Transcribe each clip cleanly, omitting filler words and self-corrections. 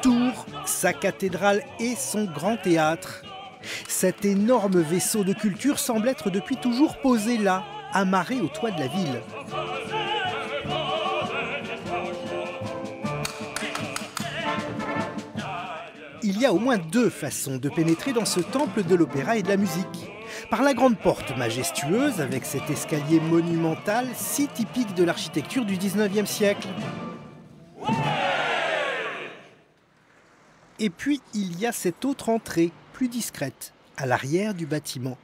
Tours, sa cathédrale et son grand théâtre. Cet énorme vaisseau de culture semble être depuis toujours posé là, amarré au toit de la ville. Il y a au moins deux façons de pénétrer dans ce temple de l'opéra et de la musique. Par la grande porte majestueuse, avec cet escalier monumental si typique de l'architecture du 19e siècle. Et puis, il y a cette autre entrée, plus discrète, à l'arrière du bâtiment,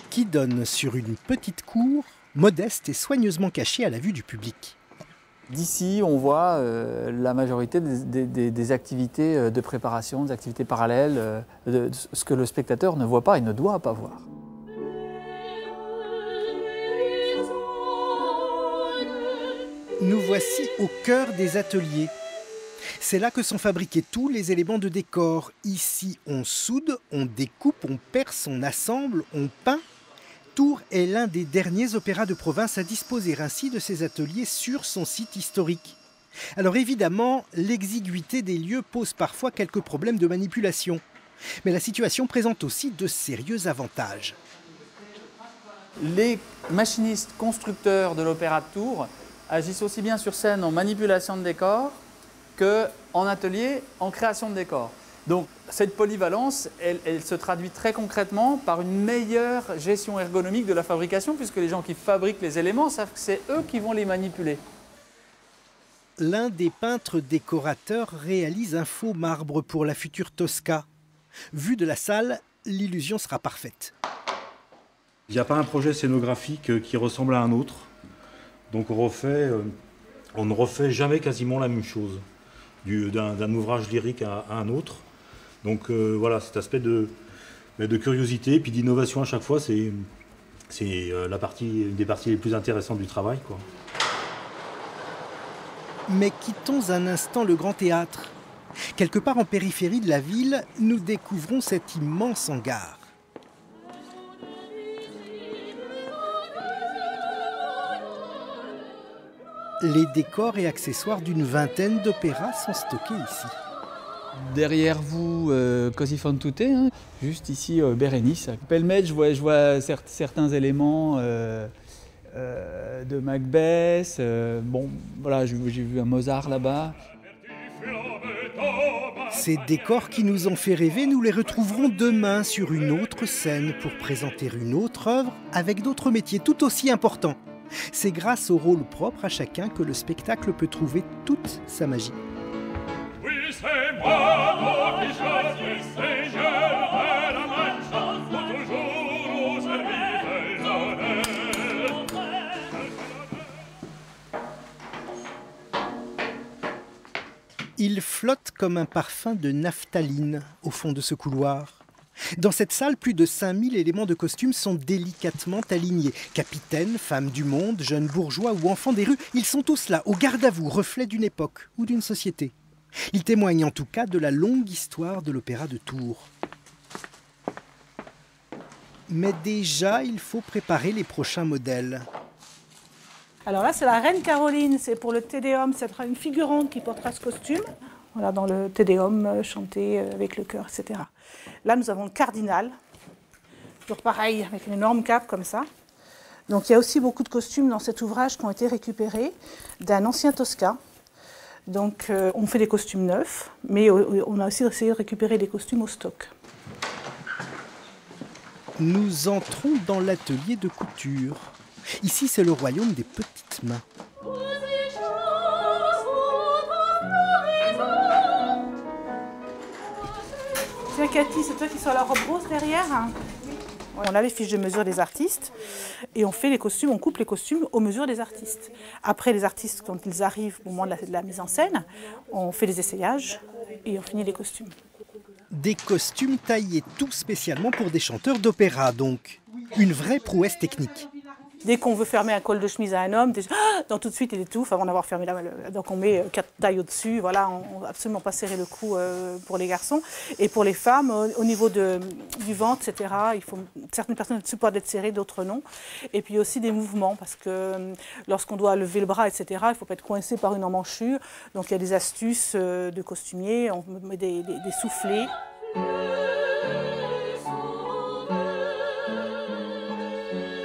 qui donne sur une petite cour, modeste et soigneusement cachée à la vue du public. D'ici, on voit la majorité des activités de préparation, des activités parallèles, de ce que le spectateur ne voit pas et ne doit pas voir. Nous voici au cœur des ateliers. C'est là que sont fabriqués tous les éléments de décor. Ici, on soude, on découpe, on perce, on assemble, on peint. Tours est l'un des derniers opéras de province à disposer ainsi de ses ateliers sur son site historique. Alors évidemment, l'exiguïté des lieux pose parfois quelques problèmes de manipulation. Mais la situation présente aussi de sérieux avantages. Les machinistes constructeurs de l'Opéra de Tours agissent aussi bien sur scène en manipulation de décors qu'en atelier en création de décors. Donc cette polyvalence, elle se traduit très concrètement par une meilleure gestion ergonomique de la fabrication, puisque les gens qui fabriquent les éléments savent que c'est eux qui vont les manipuler. L'un des peintres décorateurs réalise un faux marbre pour la future Tosca. Vu de la salle, l'illusion sera parfaite. Il n'y a pas un projet scénographique qui ressemble à un autre. Donc on ne refait jamais quasiment la même chose, d'un ouvrage lyrique à un autre. Donc voilà, cet aspect de curiosité et puis d'innovation à chaque fois, c'est une des parties les plus intéressantes du travail, quoi. Mais quittons un instant le Grand Théâtre. Quelque part en périphérie de la ville, nous découvrons cet immense hangar. Les décors et accessoires d'une vingtaine d'opéras sont stockés ici. Derrière vous, Così fan tutte, hein. Juste ici, Bérénice. Pêle-mêle, je vois certains éléments de Macbeth. Bon, voilà, j'ai vu un Mozart là-bas. Ces décors qui nous ont fait rêver, nous les retrouverons demain sur une autre scène pour présenter une autre œuvre avec d'autres métiers tout aussi importants. C'est grâce au rôle propre à chacun que le spectacle peut trouver toute sa magie. Oui, c'est moi qui choisis, Seigneur de la Mancha, pour toujours au service des honneurs. Il flotte comme un parfum de naphtaline au fond de ce couloir. Dans cette salle, plus de 5000 éléments de costume sont délicatement alignés. Capitaines, femmes du monde, jeunes bourgeois ou enfants des rues, ils sont tous là, au garde à vous, reflet d'une époque ou d'une société. Ils témoignent en tout cas de la longue histoire de l'Opéra de Tours. Mais déjà, il faut préparer les prochains modèles. Alors là, c'est la Reine Caroline, c'est pour le Te Deum, ce sera une figurante qui portera ce costume. Voilà, dans le Te Deum, chanté avec le chœur, etc. Là, nous avons le cardinal, toujours pareil, avec une énorme cape comme ça. Donc il y a aussi beaucoup de costumes dans cet ouvrage qui ont été récupérés d'un ancien Tosca. Donc on fait des costumes neufs, mais on a aussi essayé de récupérer des costumes au stock. Nous entrons dans l'atelier de couture. Ici, c'est le royaume des petites mains. Tiens Cathy, c'est toi qui sors la robe rose derrière, hein? On a les fiches de mesure des artistes et on fait les costumes, on coupe les costumes aux mesures des artistes. Après, les artistes, quand ils arrivent au moment de la mise en scène, on fait les essayages et on finit les costumes. Des costumes taillés tout spécialement pour des chanteurs d'opéra, donc. Une vraie prouesse technique. Dès qu'on veut fermer un col de chemise à un homme, donc tout de suite il étouffe avant d'avoir fermé donc on met 4 tailles au-dessus, voilà, on ne va absolument pas serrer le cou pour les garçons. Et pour les femmes, au niveau du ventre, etc., certaines personnes supportent d'être serrées, d'autres non. Et puis aussi des mouvements, parce que lorsqu'on doit lever le bras, etc., il ne faut pas être coincé par une emmanchure. Donc il y a des astuces de costumier, on met des soufflets.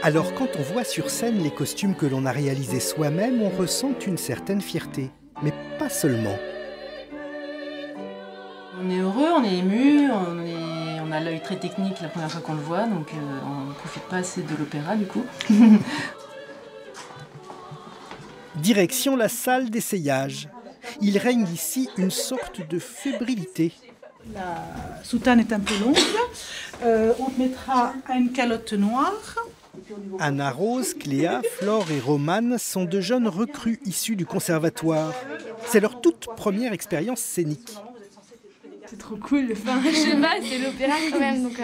Alors quand on voit sur scène les costumes que l'on a réalisés soi-même, on ressent une certaine fierté, mais pas seulement. On est heureux, on est ému, on a l'œil très technique la première fois qu'on le voit, donc on ne profite pas assez de l'opéra du coup. Direction la salle d'essayage. Il règne ici une sorte de fébrilité. La soutane est un peu longue, on mettra une calotte noire. Anna Rose, Cléa, Flore et Romane sont de jeunes recrues issues du conservatoire. C'est leur toute première expérience scénique. C'est trop cool, enfin, je sais pas, c'est l'opéra quand même, donc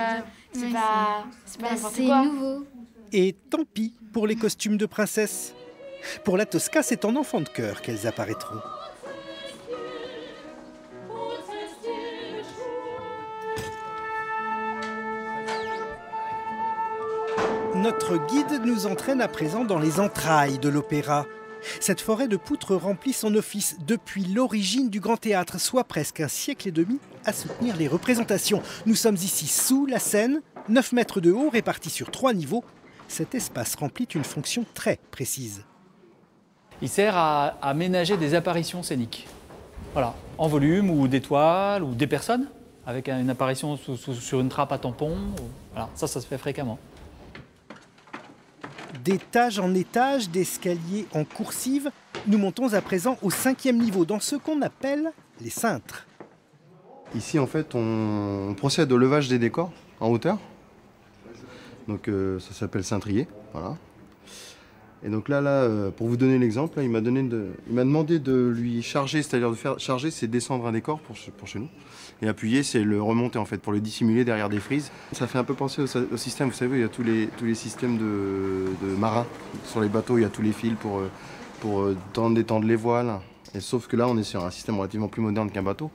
c'est pas n'importe quoi. C'est nouveau. Et tant pis pour les costumes de princesse. Pour la Tosca, c'est en enfant de chœur qu'elles apparaîtront. Notre guide nous entraîne à présent dans les entrailles de l'opéra. Cette forêt de poutres remplit son office depuis l'origine du Grand Théâtre, soit presque un siècle et demi à soutenir les représentations. Nous sommes ici sous la scène, 9 mètres de haut répartis sur 3 niveaux. Cet espace remplit une fonction très précise. Il sert à aménager des apparitions scéniques. Voilà, en volume ou des toiles ou des personnes, avec une apparition sur une trappe à tampon. Voilà, ça se fait fréquemment. D'étage en étage, d'escalier en coursive, nous montons à présent au 5e niveau, dans ce qu'on appelle les cintres. Ici, en fait, on procède au levage des décors en hauteur. Donc, ça s'appelle cintrier. Voilà. Et donc là, pour vous donner l'exemple, il m'a demandé de lui charger, c'est-à-dire de faire charger, c'est descendre un décor pour chez nous. Et appuyer, c'est le remonter en fait, pour le dissimuler derrière des frises. Ça fait un peu penser au système, vous savez, il y a tous les systèmes de marins. Sur les bateaux, il y a tous les fils pour détendre les voiles. Et sauf que là, on est sur un système relativement plus moderne qu'un bateau.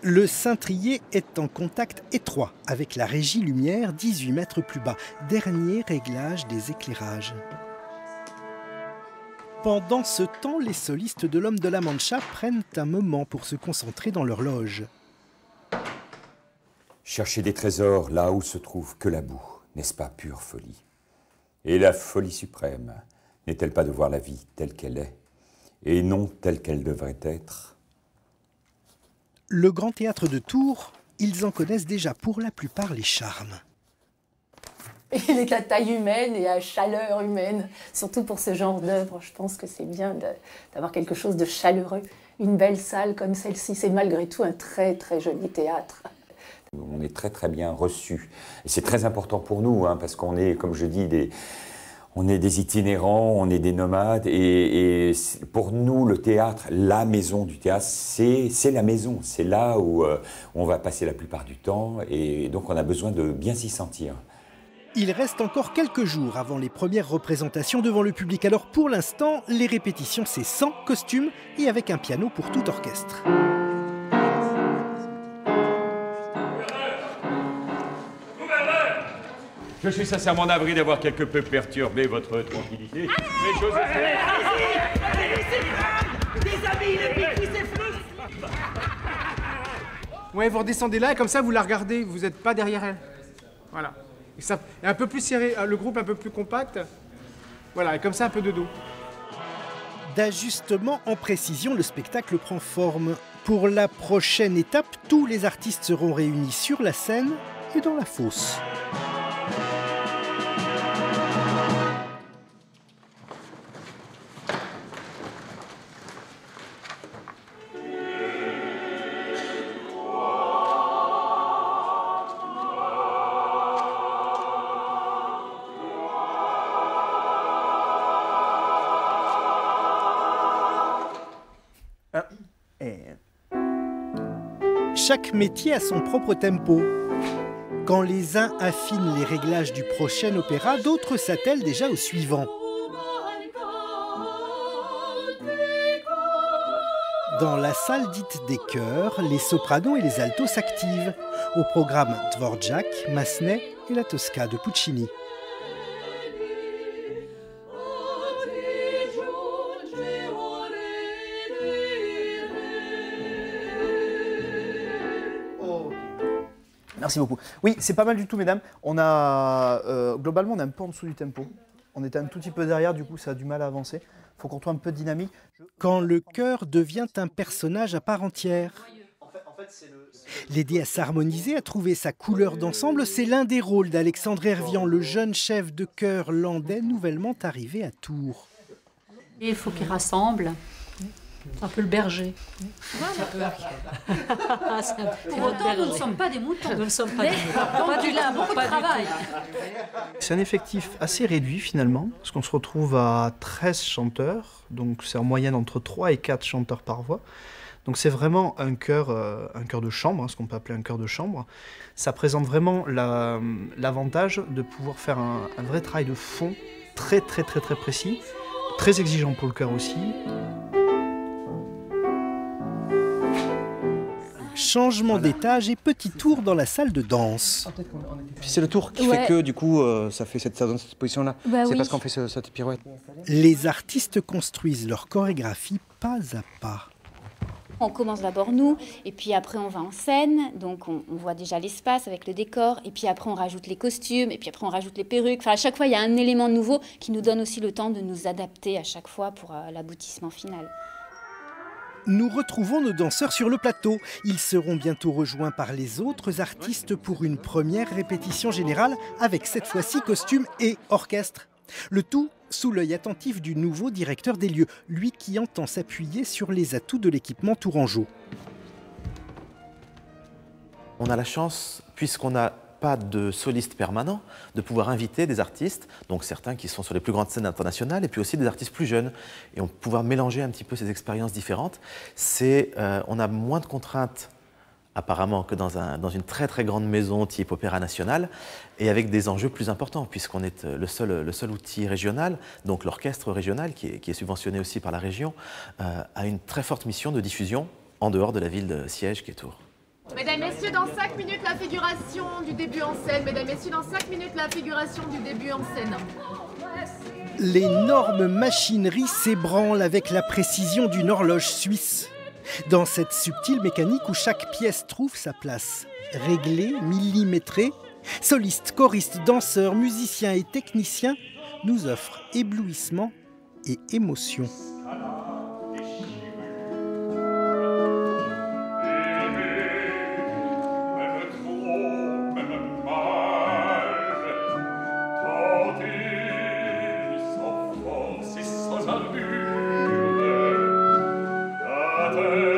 Le cintrier est en contact étroit avec la régie lumière 18 mètres plus bas. Dernier réglage des éclairages. Pendant ce temps, les solistes de l'Homme de la Mancha prennent un moment pour se concentrer dans leur loge. Chercher des trésors là où se trouve que la boue, n'est-ce pas pure folie? Et la folie suprême, n'est-elle pas de voir la vie telle qu'elle est, et non telle qu'elle devrait être? Le Grand Théâtre de Tours, ils en connaissent déjà pour la plupart les charmes. Il est à taille humaine et à chaleur humaine, surtout pour ce genre d'œuvre. Je pense que c'est bien d'avoir quelque chose de chaleureux. Une belle salle comme celle-ci, c'est malgré tout un très très joli théâtre. On est très très bien reçus. Et c'est très important pour nous, hein, parce qu'on est, comme je dis, on est des itinérants, on est des nomades. Et pour nous, le théâtre, la maison du théâtre, c'est la maison. C'est là où on va passer la plupart du temps. Et donc on a besoin de bien s'y sentir. Il reste encore quelques jours avant les premières représentations devant le public. Alors pour l'instant, les répétitions, c'est sans costume et avec un piano pour tout orchestre. Je suis sincèrement navré d'avoir quelque peu perturbé votre tranquillité. Mais Joséphine... Ouais, vous redescendez là et comme ça vous la regardez, vous n'êtes pas derrière elle. Voilà. Et ça, et un peu plus serré, le groupe un peu plus compact. Voilà, et comme ça un peu de dos. D'ajustement en précision, le spectacle prend forme. Pour la prochaine étape, tous les artistes seront réunis sur la scène et dans la fosse. Chaque métier a son propre tempo. Quand les uns affinent les réglages du prochain opéra, d'autres s'attellent déjà au suivant. Dans la salle dite des chœurs, les sopranos et les altos s'activent. Au programme Dvorak, Massenet et la Tosca de Puccini. Merci beaucoup. Oui, c'est pas mal du tout, mesdames. On a, globalement, on est un peu en dessous du tempo. On était un tout petit peu derrière, du coup, ça a du mal à avancer. Il faut qu'on trouve un peu de dynamique. Quand le chœur devient un personnage à part entière. L'aider à s'harmoniser, à trouver sa couleur d'ensemble, c'est l'un des rôles d'Alexandre Hervian, le jeune chef de chœur landais nouvellement arrivé à Tours. Et il faut qu'il rassemble. C'est un peu le berger. Pour autant, nous ne sommes pas des moutons. Nous ne sommes pas des moutons. Pas du lait, beaucoup de travail. C'est un effectif assez réduit finalement, parce qu'on se retrouve à 13 chanteurs, donc c'est en moyenne entre 3 et 4 chanteurs par voix. Donc c'est vraiment un chœur de chambre, hein, ce qu'on peut appeler un chœur de chambre. Ça présente vraiment l'avantage de pouvoir faire un vrai travail de fond très précis, très exigeant pour le chœur aussi. Changement d'étage et petit tour dans la salle de danse. C'est le tour qui fait que du coup ça fait cette position-là. Bah c'est parce qu'on fait cette pirouette. Les artistes construisent leur chorégraphie pas à pas. On commence d'abord nous, et puis après on va en scène, donc on voit déjà l'espace avec le décor, et puis après on rajoute les costumes, et puis après on rajoute les perruques. Enfin, à chaque fois il y a un élément nouveau qui nous donne aussi le temps de nous adapter à chaque fois pour l'aboutissement final. Nous retrouvons nos danseurs sur le plateau. Ils seront bientôt rejoints par les autres artistes pour une première répétition générale avec cette fois-ci costume et orchestre. Le tout sous l'œil attentif du nouveau directeur des lieux, lui qui entend s'appuyer sur les atouts de l'équipement tourangeau. On a la chance, puisqu'on n'a pas de soliste permanent, de pouvoir inviter des artistes, donc certains qui sont sur les plus grandes scènes internationales, et puis aussi des artistes plus jeunes, et on peut pouvoir mélanger un petit peu ces expériences différentes. On a moins de contraintes apparemment que dans une très grande maison type Opéra National, et avec des enjeux plus importants, puisqu'on est le seul outil régional, donc l'orchestre régional, qui est subventionné aussi par la région, a une très forte mission de diffusion en dehors de la ville de siège qui est Tours. Mesdames, Messieurs, dans 5 minutes, la figuration du début en scène. Mesdames, Messieurs, dans 5 minutes, la figuration du début en scène. L'énorme machinerie s'ébranle avec la précision d'une horloge suisse. Dans cette subtile mécanique où chaque pièce trouve sa place, réglée, millimétrée, solistes, choristes, danseurs, musiciens et techniciens nous offrent éblouissement et émotion. Ate